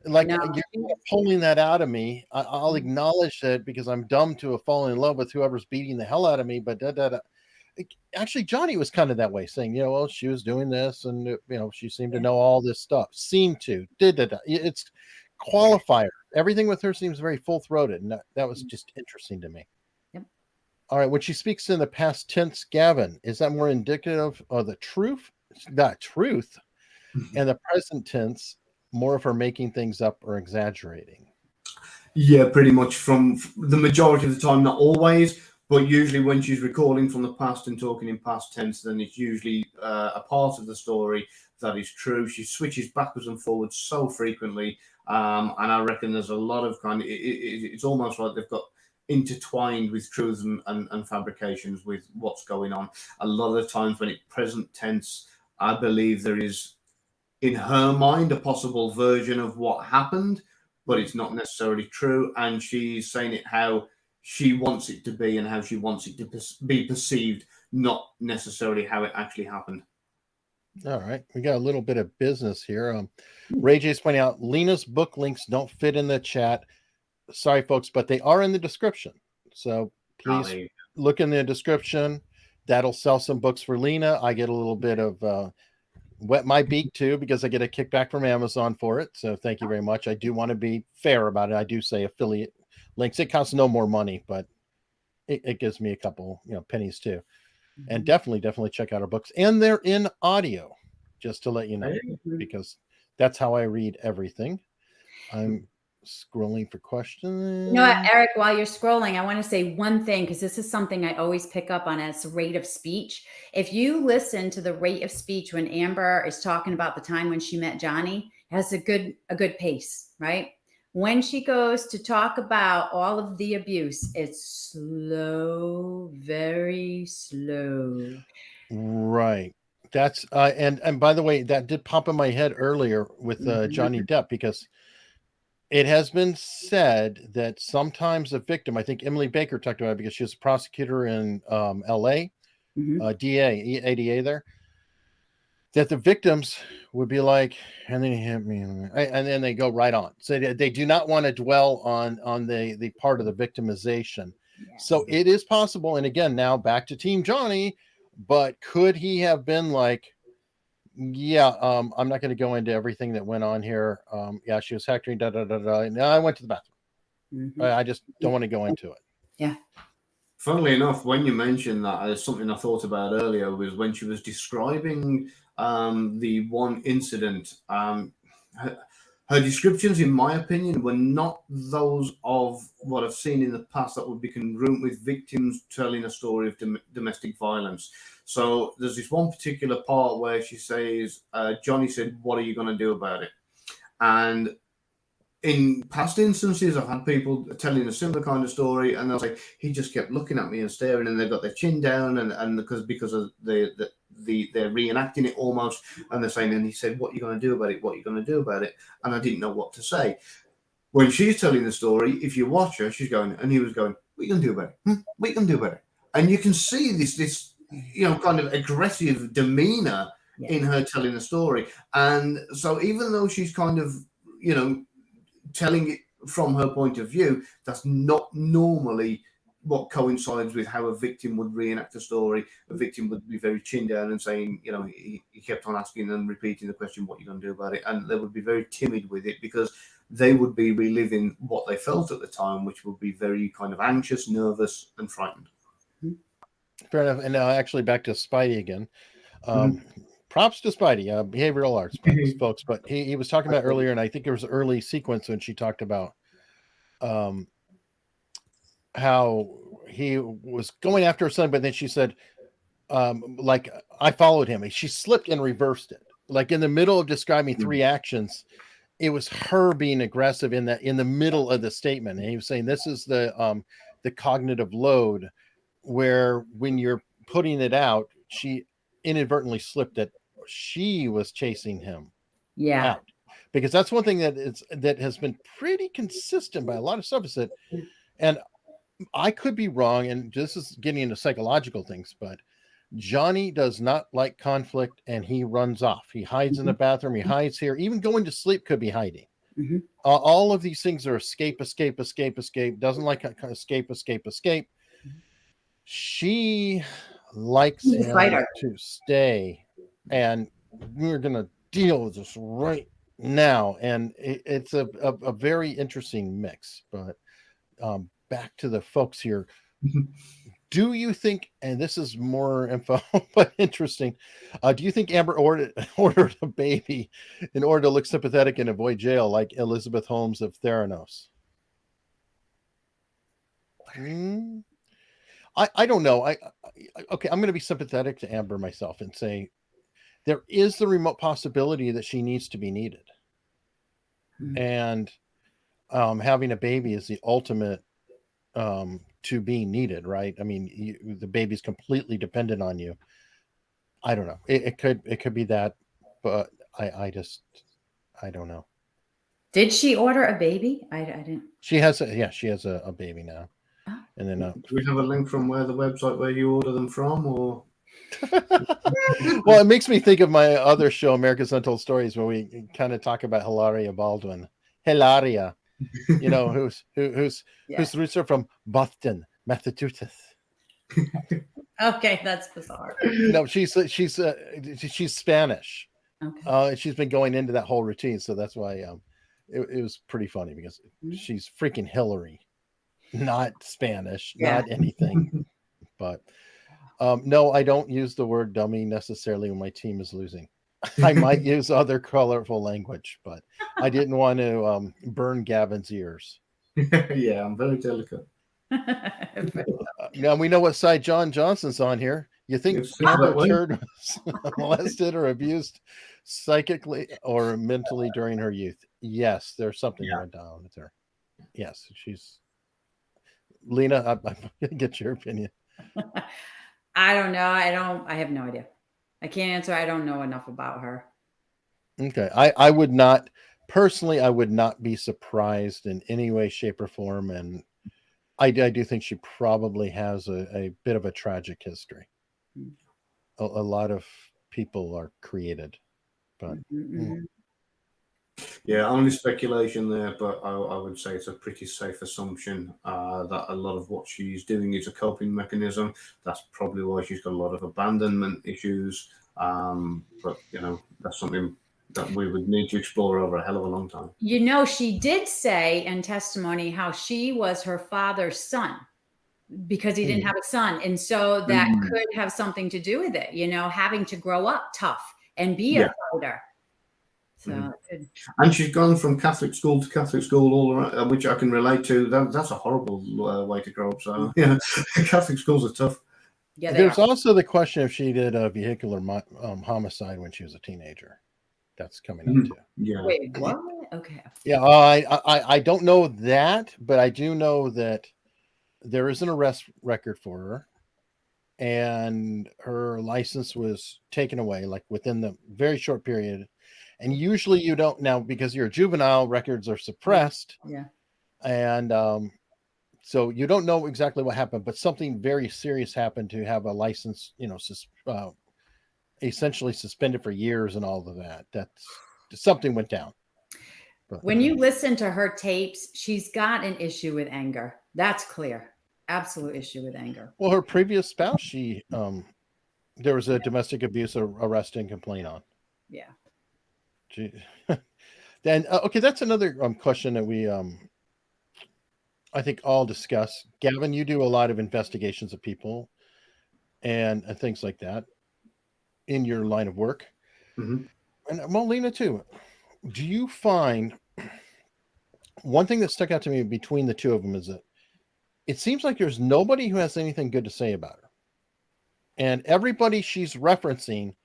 S1: Like, you're not pulling that out of me. I'll acknowledge that because I'm dumb to have fallen in love with whoever's beating the hell out of me. But actually, Johnny was kind of that way, saying, well, she was doing this, and she seemed to know all this stuff. Seemed to It's qualifier. Everything with her seems very full throated, and that was just interesting to me.
S2: Yep.
S1: All right, when she speaks in the past tense, Gavin, is that more indicative of the truth, and the present tense? More of her making things up or exaggerating?
S3: Yeah, pretty much from the majority of the time, not always, but usually when she's recalling from the past and talking in past tense, then it's usually a part of the story that is true. She switches backwards and forwards so frequently, and I reckon there's a lot of it's almost like they've got intertwined with truths and fabrications with what's going on. A lot of the times when it's present tense, I believe there is, in her mind, a possible version of what happened, but it's not necessarily true. And she's saying it how she wants it to be and how she wants it to be perceived, not necessarily how it actually happened.
S1: All right. We got a little bit of business here. Ray J's pointing out Lena's book links don't fit in the chat. Sorry, folks, but they are in the description. So please look in the description. That'll sell some books for Lena. I get a little bit of wet my beak too, because I get a kickback from Amazon for it. So thank you very much. I do want to be fair about it. I do say affiliate links. It costs no more money, but it gives me a couple, pennies too. And definitely check out our books. And they're in audio, just to let you know, because that's how I read everything. I'm scrolling for questions.
S2: You know what, Eric, while you're scrolling, I want to say one thing, because this is something I always pick up on, as rate of speech. If you listen to the rate of speech when Amber is talking about the time when she met Johnny, it has a good pace, right? When she goes to talk about all of the abuse, it's slow, very slow.
S1: Right. That's and by the way, that did pop in my head earlier with Johnny Depp, because it has been said that sometimes a victim, I think Emily Baker talked about it because she was a prosecutor in LA.
S2: Mhm.
S1: ADA there, that the victims would be like, and then he hit me, and then they go right on. So they do not want to dwell on the part of the victimization.
S2: Yes.
S1: So it is possible, and again, now back to Team Johnny, but could he have been like, yeah, I'm not going to go into everything that went on here. Yeah, she was hectoring, da da da da. No, I went to the bathroom.
S2: Mhm.
S1: I just don't want to go into it.
S2: Yeah.
S3: Funnily enough, when you mentioned that, something I thought about earlier was when she was describing the one incident. Her descriptions, in my opinion, were not those of what I've seen in the past that would be congruent with victims telling a story of domestic violence. So there's this one particular part where she says, Johnny said, "What are you going to do about it?" And in past instances, I've had people telling a similar kind of story, and they'll say he just kept looking at me and staring, and they've got their chin down, and because of they're reenacting it almost, and they're saying, and he said, "What are you going to do about it? What are you going to do about it?" And I didn't know what to say. When she's telling the story, if you watch her, she's going, and he was going, "What are you going to do about it? What are you going to do about it?" And you can see this kind of aggressive demeanor in her telling the story, and so even though she's kind of telling it from her point of view, that's not normally what coincides with how a victim would reenact a story. A victim would be very chin down and saying, he kept on asking and repeating the question, "What are you going to do about it?" And they would be very timid with it because they would be reliving what they felt at the time, which would be very kind of anxious, nervous, and frightened.
S1: Fair enough. And now actually back to Spidey again. Props to Spidey, behavioral arts folks, but he was talking about earlier, and I think there was an early sequence when she talked about how he was going after her son, but then she said, like, I followed him. She slipped and reversed it. Like in the middle of describing three actions, it was her being aggressive in the middle of the statement. And he was saying this is the cognitive load, where when you're putting it out, she inadvertently slipped that she was chasing him out, because that's one thing that has been pretty consistent by a lot of stuff is that, and I could be wrong, and this is getting into psychological things, but Johnny does not like conflict, and he runs off. He hides in the bathroom. He hides here. Even going to sleep could be hiding. All of these things are escape. Doesn't like escape. She likes him to stay, and we're gonna deal with this right now. And it's a very interesting mix. But back to the folks here. Do you think, and this is more info, but interesting, do you think Amber ordered a baby in order to look sympathetic and avoid jail like Elizabeth Holmes of Theranos? I don't know. Okay, I'm going to be sympathetic to Amber myself and say there is the remote possibility that she needs to be needed. And having a baby is the ultimate to being needed, right? I mean, the baby's completely dependent on you. I don't know. It could be that, but I don't know.
S2: Did she order a baby? I didn't.
S1: She has a baby now. And then
S3: do we have a link from the website where you order them from, or?
S1: Well, it makes me think of my other show, America's Untold Stories, where we kind of talk about Hilaria Baldwin. Hilaria, whose roots are from Boston, Massachusetts.
S2: Okay, that's bizarre.
S1: No, she's Spanish.
S2: Okay.
S1: She's been going into that whole routine, so that's why it was pretty funny, because she's freaking Hillary, not Spanish, not anything. But no, I don't use the word dummy necessarily when my team is losing. I might use other colorful language, but I didn't want to burn Gavin's ears.
S3: Yeah, I'm very delicate.
S1: Now we know what side John Johnson's on here. You think Amber Heard was molested or abused psychically or mentally during her youth? Yes, there's something going down with her. Yes, she's. Lena, I'm gonna get your opinion.
S2: I don't know. I have no idea. I can't answer. I don't know enough about her.
S1: Okay. I would not personally, I would not be surprised in any way, shape, or form. And I do think she probably has a bit of a tragic history. a lot of people are created. But
S2: Mhm.
S3: Yeah, only speculation there, but I would say it's a pretty safe assumption that a lot of what she's doing is a coping mechanism. That's probably why she's got a lot of abandonment issues. But that's something that we would need to explore over a hell of a long time.
S2: She did say in testimony how she was her father's son because he didn't have a son. And so that could have something to do with it, having to grow up tough and be a fighter. So,
S3: and she's gone from Catholic school to Catholic school all around, which I can relate to. That's a horrible way to grow up. So, Catholic schools are tough.
S2: yeah,
S1: there's also the question if she did a vehicular homicide when she was a teenager. That's coming up too.
S3: Yeah.
S2: Wait, what? Okay.
S1: Yeah, I don't know that, but I do know that there is an arrest record for her, and her license was taken away like within the very short period. And usually you don't now because you're a juvenile, records are suppressed.
S2: Yeah.
S1: And so you don't know exactly what happened, but something very serious happened to have a license, essentially suspended for years and all of that. That's something went down. But
S2: When you listen to her tapes, she's got an issue with anger. That's clear. Absolute issue with anger.
S1: well, her previous spouse, she there was a domestic abuse arrest and complaint on.
S2: Yeah.
S1: Then okay, that's another question that we I think all discuss. Gavin, you do a lot of investigations of people and things like that in your line of work.
S3: Mhm.
S1: And Molina too. Do you find one thing that stuck out to me between the two of them is that it seems like there's nobody who has anything good to say about her, and everybody she's referencing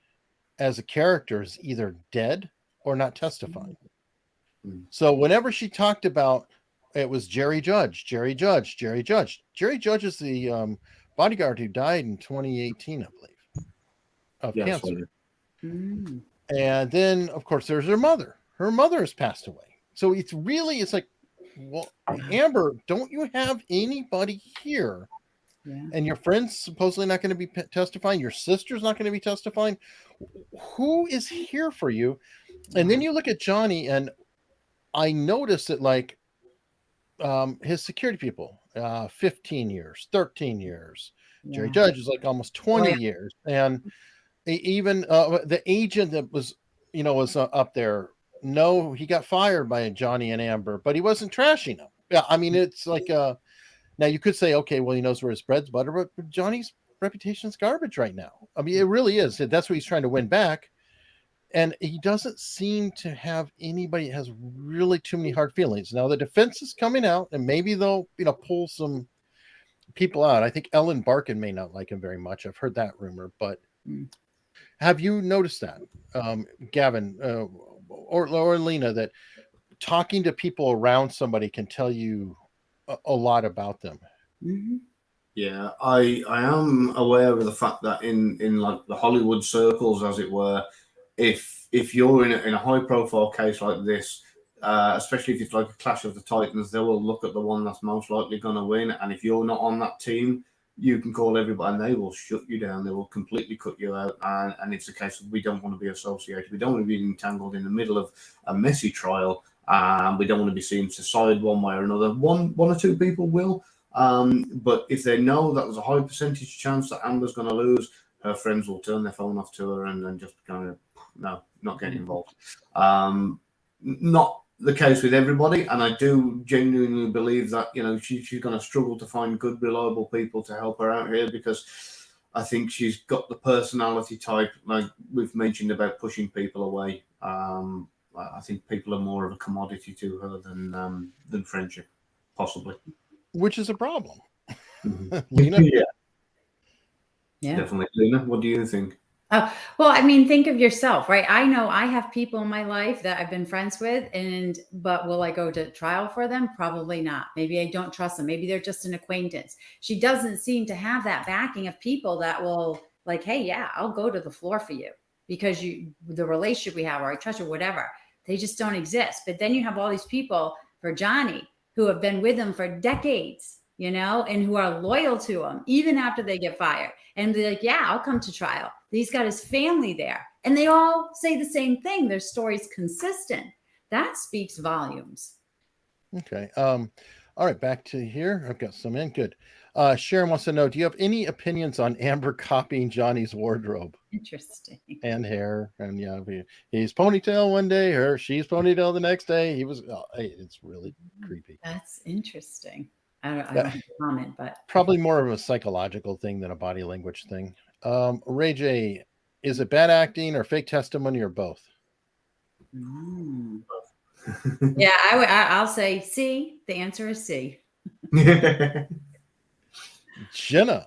S1: as a character is either dead or not testifying. So whenever she talked about it was Jerry Judge is the bodyguard who died in 2018, I believe, of
S3: Yes,
S1: cancer.
S2: Mm.
S1: And then of course there's her mother has passed away. So it's like, well, Amber, don't you have anybody here?
S2: Yeah.
S1: And your friend's supposedly not going to be testifying. Your sister's not going to be testifying. Who is here for you? And then you look at Johnny, and I noticed that like his security people, 15 years, 13 years. Jerry
S2: Yeah.
S1: Judge is like almost 20 years. And even the agent that was, was up there. No, he got fired by Johnny and Amber, but he wasn't trashing them. Yeah, I mean, it's like now you could say, okay, well, he knows where his bread's butter, but Johnny's reputation is garbage right now. I mean, it really is. That's what he's trying to win back. And he doesn't seem to have anybody that has really too many hard feelings. Now the defense is coming out, and maybe they'll, pull some people out. I think Ellen Barkin may not like him very much. I've heard that rumor, but have you noticed that, Gavin or Lena, that talking to people around somebody can tell you a lot about them?
S2: Mm-hmm.
S3: Yeah, I am aware of the fact that in like the Hollywood circles, as it were, if you're in a high profile case like this, especially if it's like a Clash of the Titans, they will look at the one that's most likely going to win. And if you're not on that team, you can call everybody and they will shut you down. They will completely cut you out. And it's a case of we don't want to be associated. We don't want to be entangled in the middle of a messy trial. We don't want to be seen to side one way or another. One or two people will. But if they know that there's a high percentage chance that Amber's going to lose, her friends will turn their phone off to her and then just kind of, no, not get involved. Not the case with everybody, and I do genuinely believe that she's going to struggle to find good, reliable people to help her out here, because I think she's got the personality type, like we've mentioned about pushing people away. I think people are more of a commodity to her than friendship, possibly.
S1: Which is a problem.
S3: Lena?
S2: Yeah.
S3: Definitely. Lena, what do you think?
S2: Well, I mean, think of yourself, right? I know I have people in my life that I've been friends with, but will I go to trial for them? Probably not. Maybe I don't trust them. Maybe they're just an acquaintance. She doesn't seem to have that backing of people that will like, hey, yeah, I'll go to the floor for you because the relationship we have, or I trust you, whatever. They just don't exist. But then you have all these people for Johnny who have been with him for decades, and who are loyal to him even after they get fired. And they're like, yeah, I'll come to trial. He's got his family there. And they all say the same thing. Their story's consistent. That speaks volumes.
S1: Okay. All right, back to here. I've got some in. Good. Sharon wants to know, do you have any opinions on Amber copying Johnny's wardrobe
S2: Interesting.
S1: and hair? And he's ponytail one day, she's ponytail the next day. It's really creepy.
S2: That's interesting. I don't have a comment, but
S1: Probably more of a psychological thing than a body language thing. Ray J, is it bad acting or fake testimony or both?
S2: Yeah, I'll say C. The answer is C.
S1: Jenna,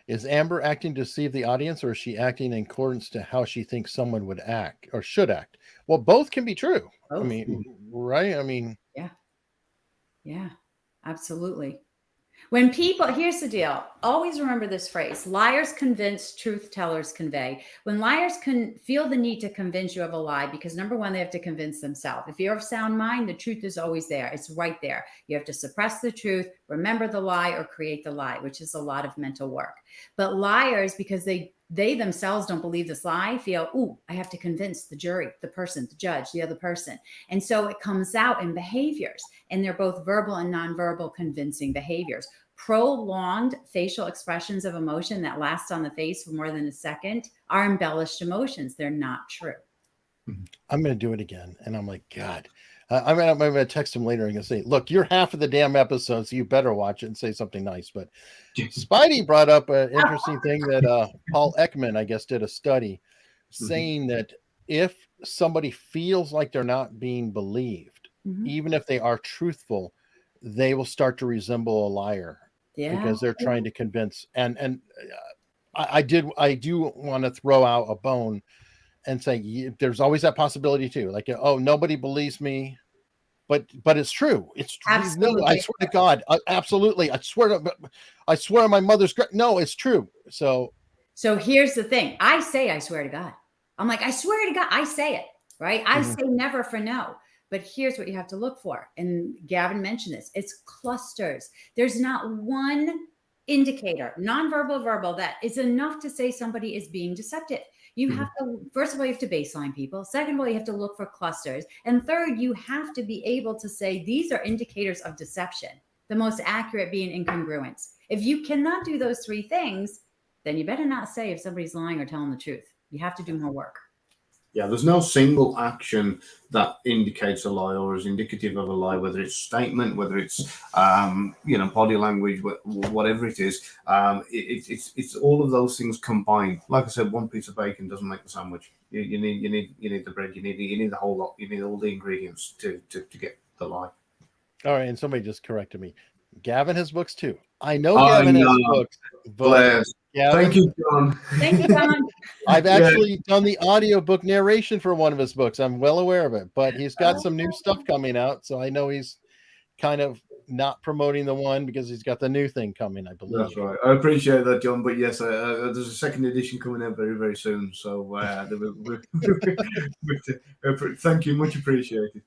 S1: is Amber acting to deceive the audience, or is she acting in accordance to how she thinks someone would act or should act? Well, both can be true.
S2: Both.
S1: I mean, right? I mean,
S2: Yeah, absolutely. When people, here's the deal. Always remember this phrase: liars convince, truth tellers convey. When liars can feel the need to convince you of a lie, because number one, they have to convince themselves. If you're of sound mind, the truth is always there. It's right there. You have to suppress the truth, remember the lie, or create the lie, which is a lot of mental work. But liars, because they themselves don't believe this lie, feel, ooh, I have to convince the jury, the person, the judge, the other person. And so it comes out in behaviors, and they're both verbal and nonverbal convincing behaviors. Prolonged facial expressions of emotion that last on the face for more than a second are embellished emotions. They're not true.
S1: I'm going to do it again. And I'm like, God, I'm going to text him later and say, look, you're half of the damn episode, so you better watch it and say something nice. But Spidey brought up an interesting thing that Paul Ekman, I guess, did a study saying that if somebody feels like they're not being believed, even if they are truthful, they will start to resemble a liar. Because they're trying to convince. And I do want to throw out a bone and say there's always that possibility too. Like, oh, nobody believes me, but it's true. It's
S2: Absolutely.
S1: No, I swear to God, absolutely. I swear on my mother's. No, it's true. So
S2: here's the thing. I say, I swear to God. I'm like, I swear to God. I say it, right? I say never for no. But here's what you have to look for. And Gavin mentioned this. It's clusters. There's not one indicator, nonverbal, verbal, that is enough to say somebody is being deceptive. You have to, first of all, you have to baseline people. Second of all, you have to look for clusters. And third, you have to be able to say these are indicators of deception, the most accurate being incongruence. If you cannot do those three things, then you better not say if somebody's lying or telling the truth. You have to do more work.
S3: Yeah, there's no single action that indicates a lie or is indicative of a lie, whether it's statement, whether it's body language, whatever it is. It's all of those things combined. Like I said, one piece of bacon doesn't make the sandwich. You need the bread. You need the whole lot. You need all the ingredients to get the lie.
S1: all right, and somebody just corrected me. Gavin has books too. I know Gavin has books, but Gavin,
S3: thank you, John.
S2: Thank you, John.
S1: I've actually done the audiobook narration for one of his books. I'm well aware of it, but he's got some new stuff coming out. So I know he's kind of not promoting the one because he's got the new thing coming, I believe.
S3: That's right. I appreciate that, John. But yes, there's a second edition coming out very, very soon. So thank you. Much apprecited.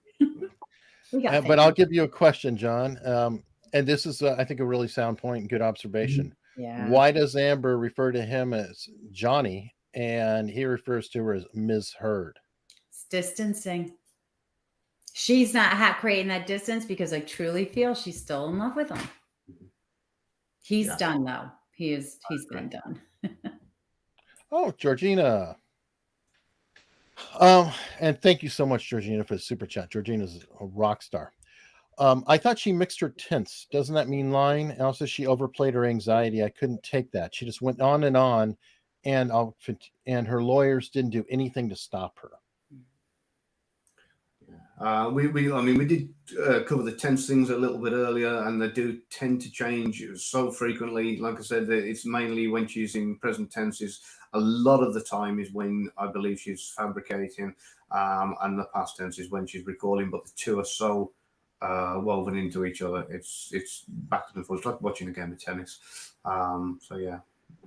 S1: But I'll give you a question, John. And this is, I think, a really sound point and good observation.
S2: Yeah.
S1: Why does Amber refer to him as Johnny and he refers to her as Ms. Heard?
S2: It's distancing. She's not creating that distance because I truly feel she's still in love with him. He's done though. He's been done.
S1: Oh, Georgina. And thank you so much, Georgina, for the super chat. Georgina's a rock star. I thought she mixed her tints. Doesn't that mean lying? And also, she overplayed her anxiety. I couldn't take that. She just went on, and her lawyers didn't do anything to stop her.
S3: We did cover the tense things a little bit earlier, and they do tend to change so frequently. Like I said, it's mainly when she's in present tenses. A lot of the time is when I believe she's fabricating, and the past tense is when she's recalling. But the two are so woven into each other. It's back and forth. It's like watching a game of tennis.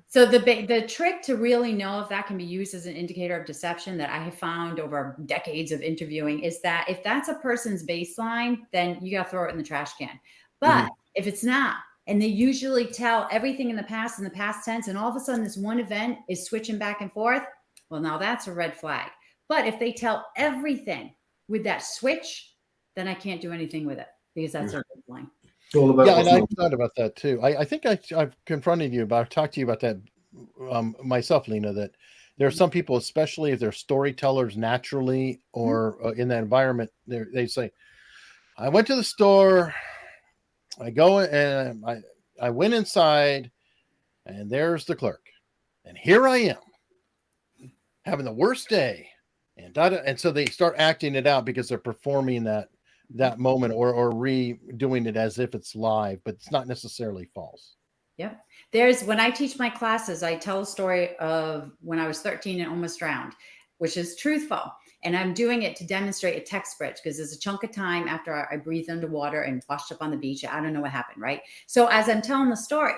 S2: So the trick to really know if that can be used as an indicator of deception that I have found over decades of interviewing is that if that's a person's baseline, then you got to throw it in the trash can. But if it's not, And they usually tell everything in the past tense, and all of a sudden this one event is switching back and forth. Well, now that's a red flag. But if they tell everything with that switch, then I can't do anything with it because that's a red line.
S3: It's all about
S1: Yeah,
S3: what's
S1: and I
S3: not-
S1: thought about that too. I think I've confronted you about, talked to you about that myself, Lena, that there are some people, especially if they're storytellers naturally or in that environment, they say, I went to the store, I go and I went inside and there's the clerk. And here I am having the worst day. And so they start acting it out because they're performing that moment or redoing it as if it's live, but it's not necessarily false.
S2: Yep. When I teach my classes, I tell a story of when I was 13 and almost drowned, which is truthful. And I'm doing it to demonstrate a text bridge because there's a chunk of time after I breathed underwater and washed up on the beach. I don't know what happened, right? So as I'm telling the story,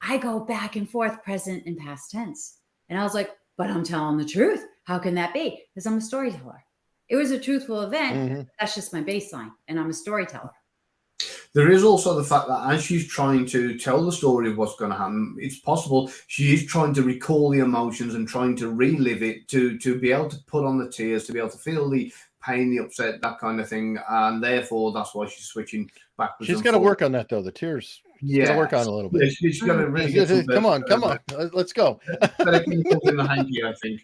S2: I go back and forth, present and past tense. And I was like, but I'm telling the truth. How can that be? Because I'm a storyteller. It was a truthful event.
S1: Mhm.
S2: That's just my baseline. And I'm a storyteller.
S3: There is also the fact that as she's trying to tell the story of what's going to happen, it's possible she is trying to recall the emotions and trying to relive it to be able to put on the tears, to be able to feel the pain, the upset, that kind of thing. And therefore, that's why she's switching backwards.
S1: She's
S3: and
S1: got to
S3: forwards.
S1: work on that though. The tears. She's
S3: Yeah,
S1: got to work on it a little
S3: Yeah,
S1: bit.
S3: she's got to really get some
S1: Come on. Let's go.
S3: better chemicals in the hanky, I think.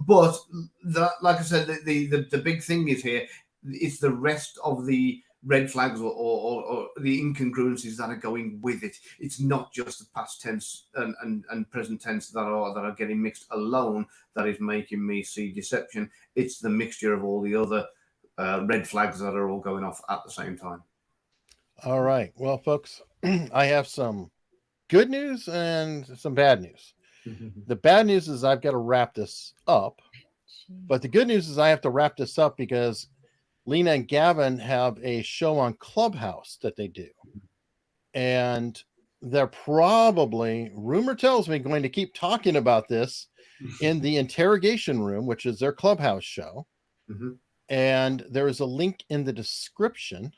S3: But that, like I said, the big thing is here. It's the rest of the red flags or the incongruencies that are going with it. It's not just the past tense and present tense that are getting mixed alone that is making me see deception. It's the mixture of all the other red flags that are all going off at the same time.
S1: All right. Well, folks, I have some good news and some bad news. The bad news is I've got to wrap this up, but the good news is I have to wrap this up because Lena and Gavin have a show on Clubhouse that they do. And they're probably, rumor tells me, going to keep talking about this in the interrogation room, which is their Clubhouse show.
S3: Mhm.
S1: And there is a link in the description.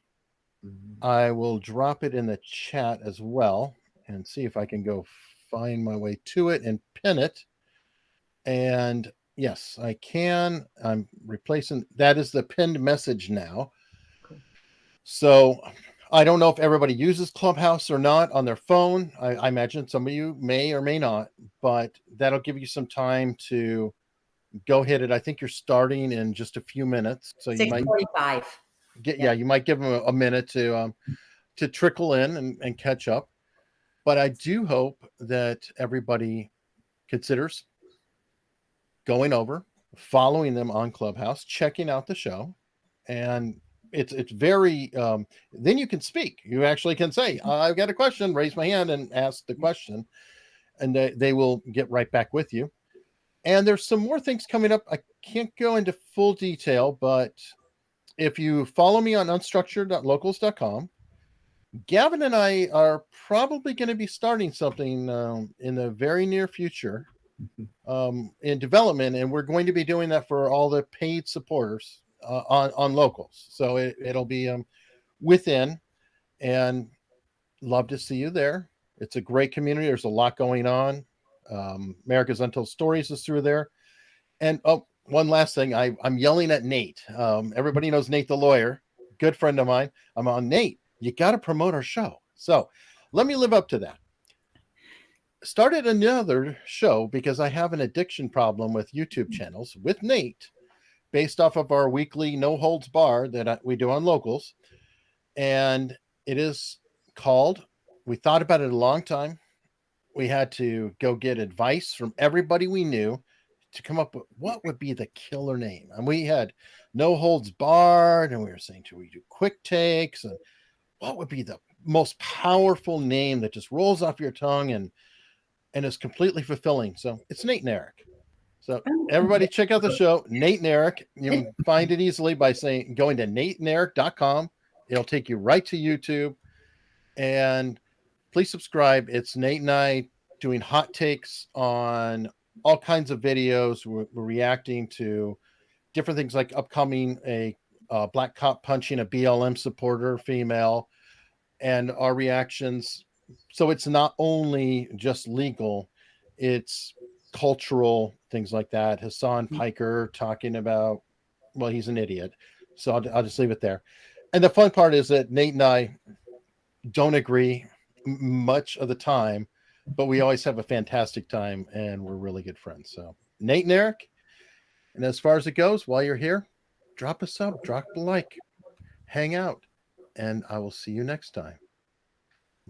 S1: I will drop it in the chat as well and see if I can go find my way to it and pin it. And yes, I can. I'm replacing that is the pinned message now. So I don't know if everybody uses Clubhouse or not on their phone. I imagine some of you may or may not, but that'll give you some time to go hit it. I think you're starting in just a few minutes, so you might
S2: 6:45.
S1: you might give them a minute to trickle in and catch up. But I do hope that everybody considers going over, following them on Clubhouse, checking out the show, and it's very then you can speak. You actually can say, I've got a question, raise my hand and ask the question, and they will get right back with you. And there's some more things coming up. I can't go into full detail, but if you follow me on unstructured.locals.com, Gavin and I are probably going to be starting something in the very near future in development, and we're going to be doing that for all the paid supporters on Locals. So it'll be within, and love to see you there. It's a great community. There's a lot going on. America's Untold Stories is through there. And one last thing, I'm yelling at Nate. Everybody knows Nate the lawyer, good friend of mine. I'm on Nate. You got to promote our show. So let me live up to that. Started another show because I have an addiction problem with YouTube channels with Nate, based off of our weekly No Holds Bar that we do on Locals. And it is called, we thought about it a long time. We had to go get advice from everybody we knew to come up with what would be the killer name. And we had No Holds Barred, and we were saying, should we do quick takes? And what would be the most powerful name that just rolls off your tongue and is completely fulfilling? So it's Nate and Eric. So everybody check out the show, Nate and Eric. You can find it easily by going to nateanderic.com. It'll take you right to YouTube. And please subscribe. It's Nate and I doing hot takes on all kinds of videos. We're reacting to different things like upcoming a black cop punching a BLM supporter, female, and our reactions So it's not only just legal, it's cultural, things like that. Hassan Piker talking about, well, he's an idiot. So I'll just leave it there. And the fun part is that Nate and I don't agree much of the time, but we always have a fantastic time and we're really good friends. So Nate and Eric, and as far as it goes, while you're here, drop a sub, drop a like, hang out, and I will see you next time.